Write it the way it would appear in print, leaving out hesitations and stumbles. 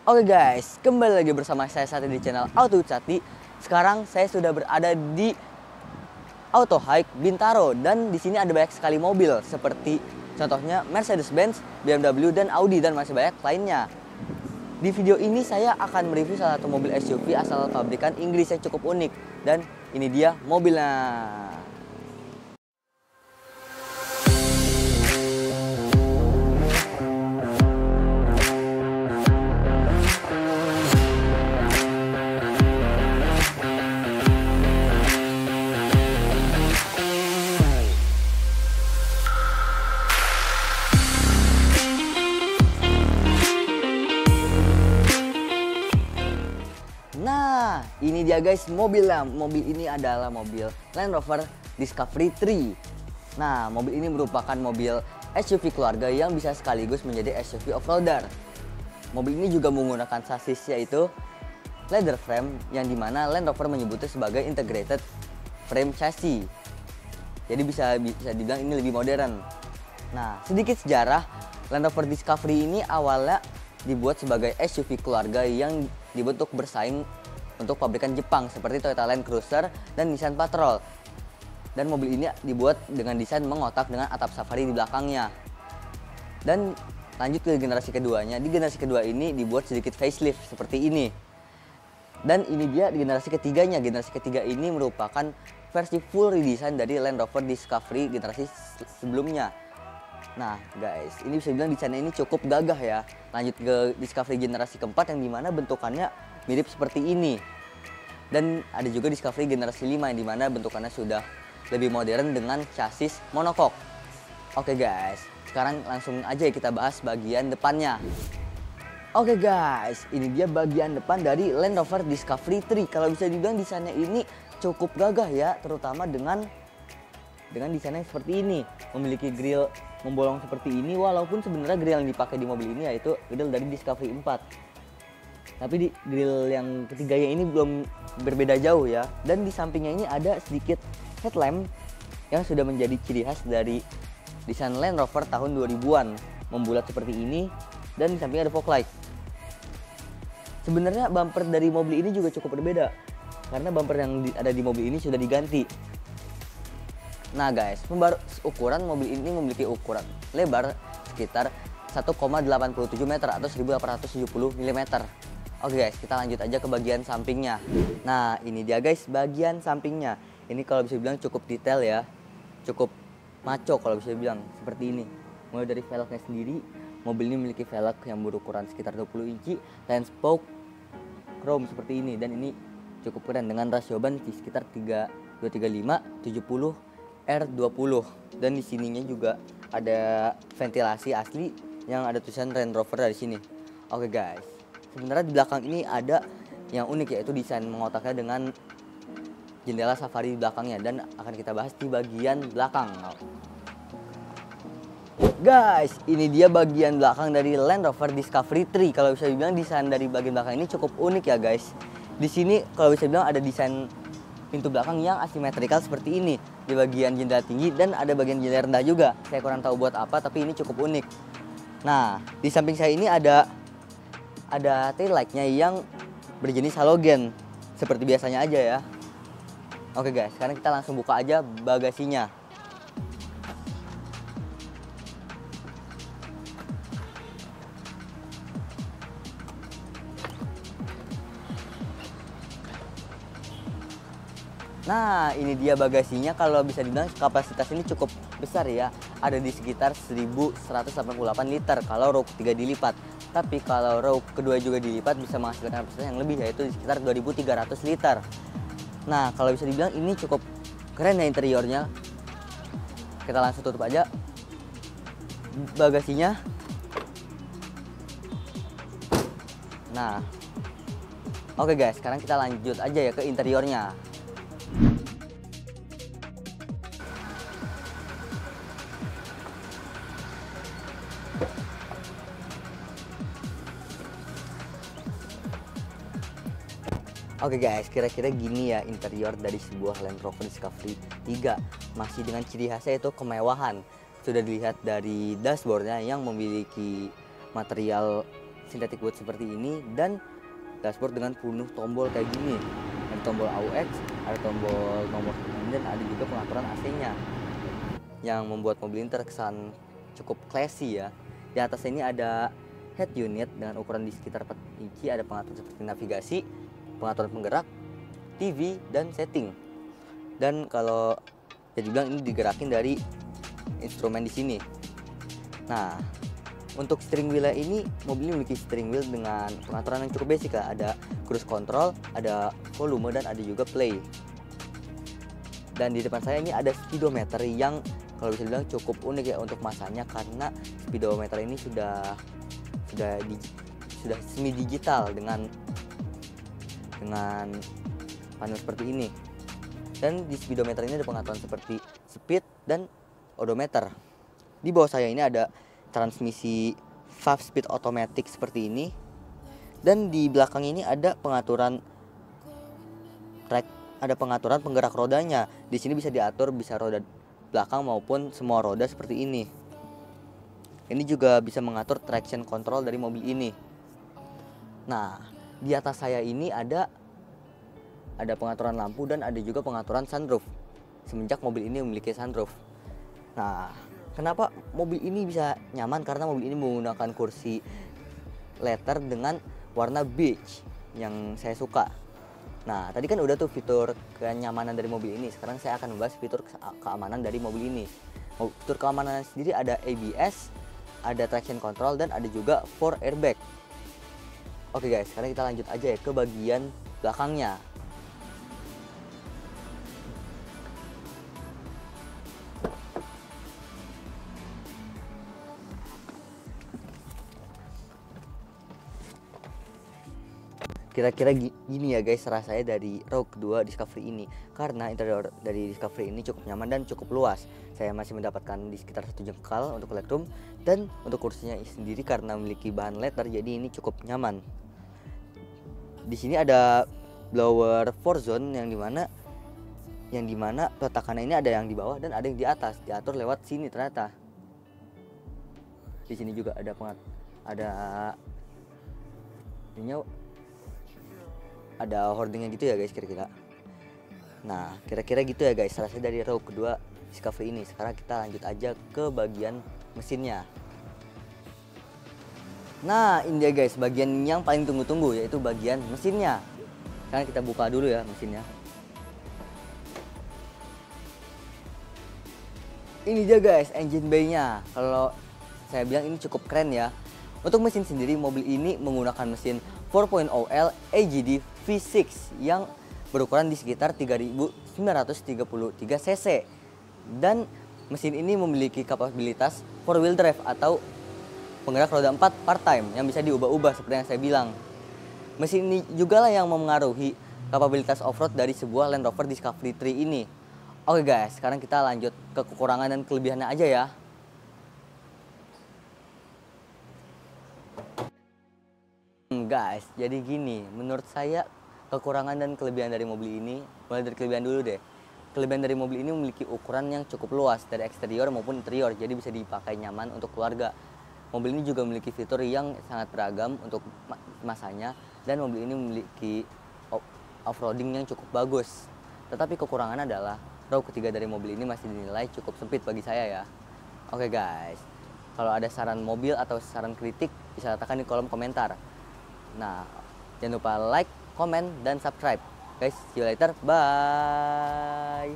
Oke guys, kembali lagi bersama saya Sati di channel Auto Sati. Sekarang saya sudah berada di Auto Hike Bintaro dan di sini ada banyak sekali mobil seperti contohnya Mercedes-Benz, BMW dan Audi dan masih banyak lainnya. Di video ini saya akan mereview salah satu mobil SUV asal pabrikan Inggris yang cukup unik dan ini dia mobilnya. Nah, ini dia guys mobilnya. Mobil ini adalah mobil Land Rover Discovery 3. Nah, mobil ini merupakan mobil SUV keluarga yang bisa sekaligus menjadi SUV off-roader. Mobil ini juga menggunakan sasis yaitu leather frame yang dimana Land Rover menyebutnya sebagai integrated frame chassis. Jadi bisa dibilang ini lebih modern. Nah, sedikit sejarah, Land Rover Discovery ini awalnya dibuat sebagai SUV keluarga yang dibentuk bersaing untuk pabrikan Jepang seperti Toyota Land Cruiser dan Nissan Patrol. Dan mobil ini dibuat dengan desain mengotak dengan atap safari di belakangnya. Dan lanjut ke generasi keduanya. Di generasi kedua ini dibuat sedikit facelift seperti ini. Dan ini dia di generasi ketiganya. Generasi ketiga ini merupakan versi full redesign dari Land Rover Discovery generasi sebelumnya. Nah guys, ini bisa dibilang desainnya ini cukup gagah ya. Lanjut ke Discovery generasi keempat yang dimana bentukannya mirip seperti ini. Dan ada juga Discovery generasi 5 yang dimana bentukannya sudah lebih modern dengan chassis monocoque. Oke guys, sekarang langsung aja kita bahas bagian depannya. Oke guys, ini dia bagian depan dari Land Rover Discovery 3. Kalau bisa dibilang desainnya ini cukup gagah ya, terutama dengan desainnya seperti ini. Memiliki grill membolong seperti ini, walaupun sebenarnya grill yang dipakai di mobil ini yaitu grill dari Discovery 4. Tapi di grill yang ketiganya ini belum berbeda jauh ya. Dan di sampingnya ini ada sedikit headlamp yang sudah menjadi ciri khas dari desain Land Rover tahun 2000-an. Membulat seperti ini dan di sampingnya ada fog light. Sebenarnya bumper dari mobil ini juga cukup berbeda karena bumper yang ada di mobil ini sudah diganti. Nah guys, ukuran mobil ini memiliki ukuran lebar sekitar 1,87 meter atau 1870 mm. Oke guys, kita lanjut aja ke bagian sampingnya. Nah ini dia guys bagian sampingnya. Ini kalau bisa dibilang cukup detail ya, cukup maco kalau bisa dibilang seperti ini. Mulai dari velgnya sendiri, mobil ini memiliki velg yang berukuran sekitar 20 inci dan spoke chrome seperti ini. Dan ini cukup keren dengan rasio ban di sekitar 235 70 R20 dan di sininya juga ada ventilasi asli yang ada tulisan Land Rover dari sini. Oke guys, sebenarnya di belakang ini ada yang unik yaitu desain mengotaknya dengan jendela safari di belakangnya dan akan kita bahas di bagian belakang. Guys, ini dia bagian belakang dari Land Rover Discovery 3. Kalau bisa dibilang desain dari bagian belakang ini cukup unik ya guys. Di sini kalau bisa dibilang ada desain pintu belakang yang asimetrikal seperti ini di bagian jendela tinggi dan ada bagian jendela rendah juga. Saya kurang tahu buat apa tapi ini cukup unik. Nah, di samping saya ini ada tail light-nya yang berjenis halogen seperti biasanya aja ya. Oke guys, sekarang kita langsung buka aja bagasinya. Nah ini dia bagasinya, kalau bisa dibilang kapasitas ini cukup besar ya. Ada di sekitar 1188 liter kalau row ketiga dilipat. Tapi kalau row kedua juga dilipat bisa menghasilkan kapasitas yang lebih yaitu di sekitar 2300 liter. Nah kalau bisa dibilang ini cukup keren ya interiornya. Kita langsung tutup aja bagasinya. Nah oke guys, sekarang kita lanjut aja ya ke interiornya. Oke guys, kira-kira gini ya interior dari sebuah Land Rover Discovery 3. Masih dengan ciri khasnya itu kemewahan. Sudah dilihat dari dashboardnya yang memiliki material synthetic wood seperti ini, dan dashboard dengan penuh tombol kayak gini. Ada tombol AUX, ada tombol nomor, dan ada juga pengaturan AC-nya yang membuat mobil ini terkesan cukup classy ya. Di atas ini ada head unit dengan ukuran di sekitar 4 inci, ada pengaturan seperti navigasi, pengaturan penggerak, TV, dan setting. Dan kalau jadi bilang ini digerakin dari instrumen di sini. Nah, untuk steering wheel ini, mobil ini memiliki steering wheel dengan pengaturan yang cukup basic ya. Ada cruise control, ada volume, dan ada juga play. Dan di depan saya ini ada speedometer yang kalau bisa dibilang cukup unik ya untuk masanya, karena speedometer ini sudah semi digital dengan panel seperti ini. Dan di speedometer ini ada pengaturan seperti speed dan odometer. Di bawah saya ini ada transmisi 5-speed automatic seperti ini. Dan di belakang ini ada pengaturan track, ada pengaturan penggerak rodanya. Di sini bisa diatur bisa roda belakang maupun semua roda seperti ini. Ini juga bisa mengatur traction control dari mobil ini. Nah, di atas saya ini ada pengaturan lampu dan ada juga pengaturan sunroof. Semenjak mobil ini memiliki sunroof. Nah, kenapa mobil ini bisa nyaman? Karena mobil ini menggunakan kursi leather dengan warna beige yang saya suka. Nah, tadi kan udah tuh fitur kenyamanan dari mobil ini. Sekarang saya akan membahas fitur keamanan dari mobil ini. Fitur keamanan sendiri ada ABS, ada traction control, dan ada juga 4 airbag. Oke guys, sekarang kita lanjut aja ya ke bagian belakangnya. Kira-kira gini ya guys rasanya dari Rogue 2 Discovery ini, karena interior dari Discovery ini cukup nyaman dan cukup luas. Saya masih mendapatkan di sekitar 1 jengkal untuk legroom, dan untuk kursinya sendiri karena memiliki bahan leather jadi ini cukup nyaman. Di sini ada blower 4 zone yang dimana peletakannya ini ada yang di bawah dan ada yang di atas, diatur lewat sini ternyata. Di sini juga ada hoardingnya gitu ya guys kira-kira. Nah, kira-kira gitu ya guys rasanya dari Rogue kedua Discovery ini. Sekarang kita lanjut aja ke bagian mesinnya. Nah, ini dia guys bagian yang paling tunggu-tunggu, yaitu bagian mesinnya. Sekarang kita buka dulu ya mesinnya. Ini dia guys engine bay-nya. Kalau saya bilang ini cukup keren ya. Untuk mesin sendiri, mobil ini menggunakan mesin 4.0L AGD V6 yang berukuran di sekitar 3933 cc. Dan mesin ini memiliki kapabilitas 4-wheel drive atau penggerak roda 4 part-time yang bisa diubah-ubah seperti yang saya bilang. Mesin ini juga lah yang memengaruhi kapabilitas off-road dari sebuah Land Rover Discovery 3 ini. Oke guys, sekarang kita lanjut ke kekurangan dan kelebihannya aja ya. Guys, jadi gini, menurut saya kekurangan dan kelebihan dari mobil ini, mulai dari kelebihan dulu deh. Kelebihan dari mobil ini memiliki ukuran yang cukup luas dari eksterior maupun interior, jadi bisa dipakai nyaman untuk keluarga. Mobil ini juga memiliki fitur yang sangat beragam untuk masanya, dan mobil ini memiliki off-roading yang cukup bagus. Tetapi kekurangan adalah row ketiga dari mobil ini masih dinilai cukup sempit bagi saya ya. Oke guys, kalau ada saran mobil atau saran kritik bisa letakkan di kolom komentar. Nah, jangan lupa like, comment, dan subscribe. Guys, see you later. Bye.